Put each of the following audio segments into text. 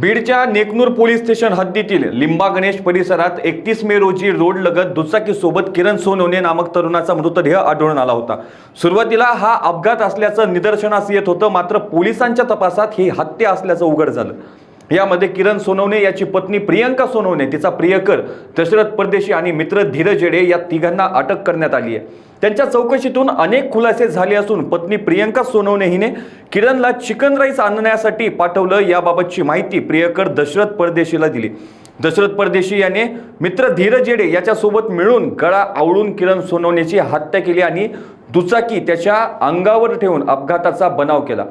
बीडच्या Neknoor police station हद्दीतील लिंबा गणेश परिसरात 31 मे रोजी रोड लगत दुचाकीसोबत किरण सोनवणे नामक तरुणाचा मृतदेह आढळून आला होता। सुरुवातीला हा अपघात असल्याचं निदर्शनास येत होतं, मात्र पोलिसांच्या तपासात ही हत्या असल्याचं उघड झालं। यामध्ये किरण सोनवणे याची पत्नी प्रियंका सोनवणे, तिचा प्रियकर दशरथ परदेशी आणि मित्र धीरज येडे या तिघांना अटक करण्यात आली आहे। त्यांच्या चौकशीतून अनेक खुलासे झाले असून पत्नी प्रियंका सोनवणे हिने किरणला चिकन राईस आणण्यासाठी पाठवलं याबाबतची माहिती प्रियकर दशरथ परदेशीला दिली। दशरथ परदेशी याने मित्र धीरज येडे याच्यासोबत मिळून गळा आवळून किरण सोनवणेची हत्या केली आणि दुचाकी त्याच्या अंगावर ठेवून अपघाताचा बनाव केला।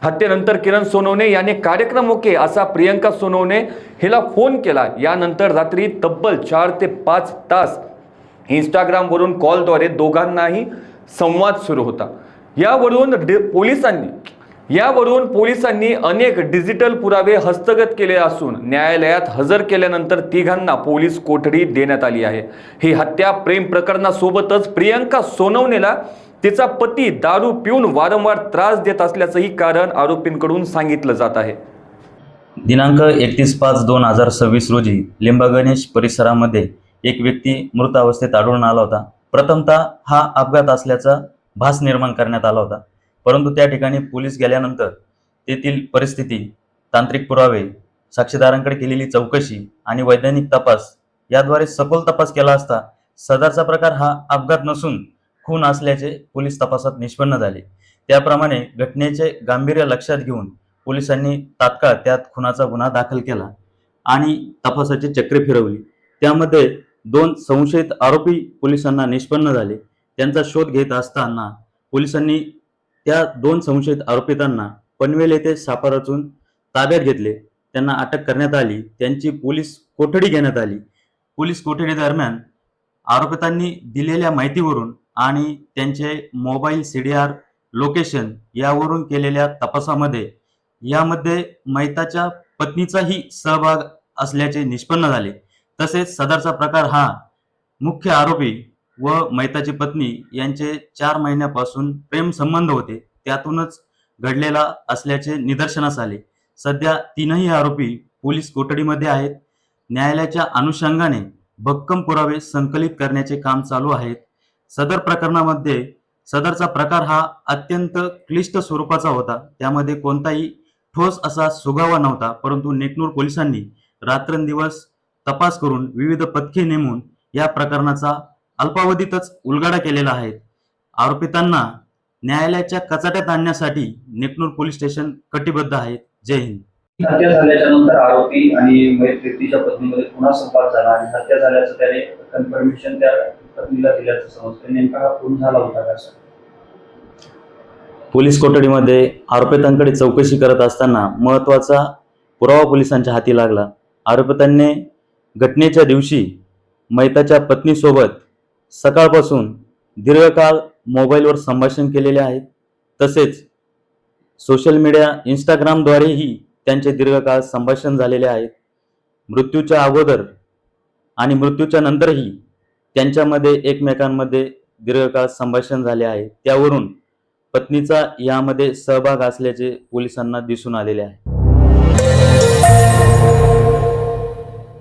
हत्येनंतर किरण सोनवणे याने कार्यक्रम ओके असा प्रियंका सोनवणे हिला फोन केला। यानंतर रात्री तब्बल 4 ते 5 तास इंस्टाग्रामवरून कॉलद्वारे दोघांनाही संवाद सुरू होता। यावरून पोलिसांनी अनेक डिजिटल पुरावे हस्तगत केले असून न्यायालयात हजर केल्यानंतर तिघांना पोलीस कोठडी देण्यात आली आहे। ही हत्या प्रेम प्रकरणासोबतच प्रियंका सोनवणेला तिचा पती दारू पिऊन वारंवार त्रास देत असल्याचंही कारण आरोपींकडून सांगितलं जात आहे। दिनांक 31/5/2026 रोजी लिंबा गणेश परिसरामध्ये एक व्यक्ती मृत अवस्थेत आढळून आला होता। प्रथमतः हा अपघात असल्याचा भास निर्माण करण्यात आला होता, परंतु त्या ठिकाणी पोलीस गेल्यानंतर तेथील परिस्थिती, तांत्रिक पुरावे, साक्षीदारांकडे केलेली चौकशी आणि वैज्ञानिक तपास याद्वारे सखोल तपास केला असता सदरचा प्रकार हा अपघात नसून खून असल्याचे पोलीस तपासात निष्पन्न झाले। त्याप्रमाणे घटनेचे गांभीर्य लक्षात घेऊन पोलिसांनी तात्काळ त्यात खुनाचा गुन्हा दाखल केला आणि तपासाची चक्रे फिरवली। त्यामध्ये 2 संशयित आरोपी पोलिसांना निष्पन्न झाले। त्यांचा शोध घेत असताना पोलिसांनी त्या 2 संशयित आरोपितांना पनवेल येथे सापळा रचून ताब्यात घेतले। त्यांना अटक करण्यात आली। त्यांची पोलीस कोठडी घेण्यात आली। पोलीस कोठडी दरम्यान आरोपितांनी दिलेल्या माहितीवरून आणि त्यांचे मोबाईल CDR लोकेशन यावरून केलेल्या तपासामध्ये यामध्ये मैताच्या पत्नीचाही सहभाग असल्याचे निष्पन्न झाले। तसेच सदरचा प्रकार हा मुख्य आरोपी व मैताची पत्नी यांचे 4 महिन्यापासून प्रेम संबंध होते, त्यातूनच घडलेला असल्याचे निदर्शनास आले। सध्या 3ही आरोपी पोलीस कोठडीमध्ये आहेत। न्यायालयाच्या अनुषंगाने भक्कम पुरावे संकलित करण्याचे काम चालू आहे। सदर प्रकरणामध्ये सदरचा प्रकार हा अत्यंत क्लिष्ट स्वरूपाचा होता। त्यामध्ये कोणताही ठोस असा सुगावा नव्हता, परंतु नेकनूर पोलिसांनी रात्रंदिवस तपास करून विविध पथके नेमून या प्रकरणाचा अल्पावधीतच उलगडा केलेला आहे। आरोपितांना न्यायालयाच्या कचाट्यात आणण्यासाठी नेकनूर पोलीस स्टेशन कटिबद्ध आहे। जय हिंद। हत्या झाल्याच्या नंतर आरोपी आणि मयत व्यक्तीच्या पत्नीमध्ये पुन्हा संवाद झाला आणि हत्या झाल्याचं त्याने कन्फर्मेशन त्या पत्नीला दिल्याचं समजतं। नेमका हा खून झाला होता का? पोलीस कोठडीमध्ये आरोपितांकडे चौकशी करत असताना महत्त्वाचा पुरावा पोलिसांच्या हाती लागला। आरोपितांनी घटनेच्या दिवशी मैताच्या पत्नीसोबत सकाळपासून दीर्घकाळ मोबाईलवर संभाषण केलेले आहे। तसेच सोशल मीडिया इंस्टाग्रामद्वारेही त्यांचे दीर्घकाळ संभाषण झालेले आहे। मृत्यूच्या अगोदर आणि मृत्यूच्या नंतरही त्यांच्यामध्ये एकमेकांमध्ये दीर्घकाळ संभाषण झाले आहे। त्यावरून पत्नीचा यामध्ये सहभाग असल्याचे पोलिसांना दिसून आलेले आहे।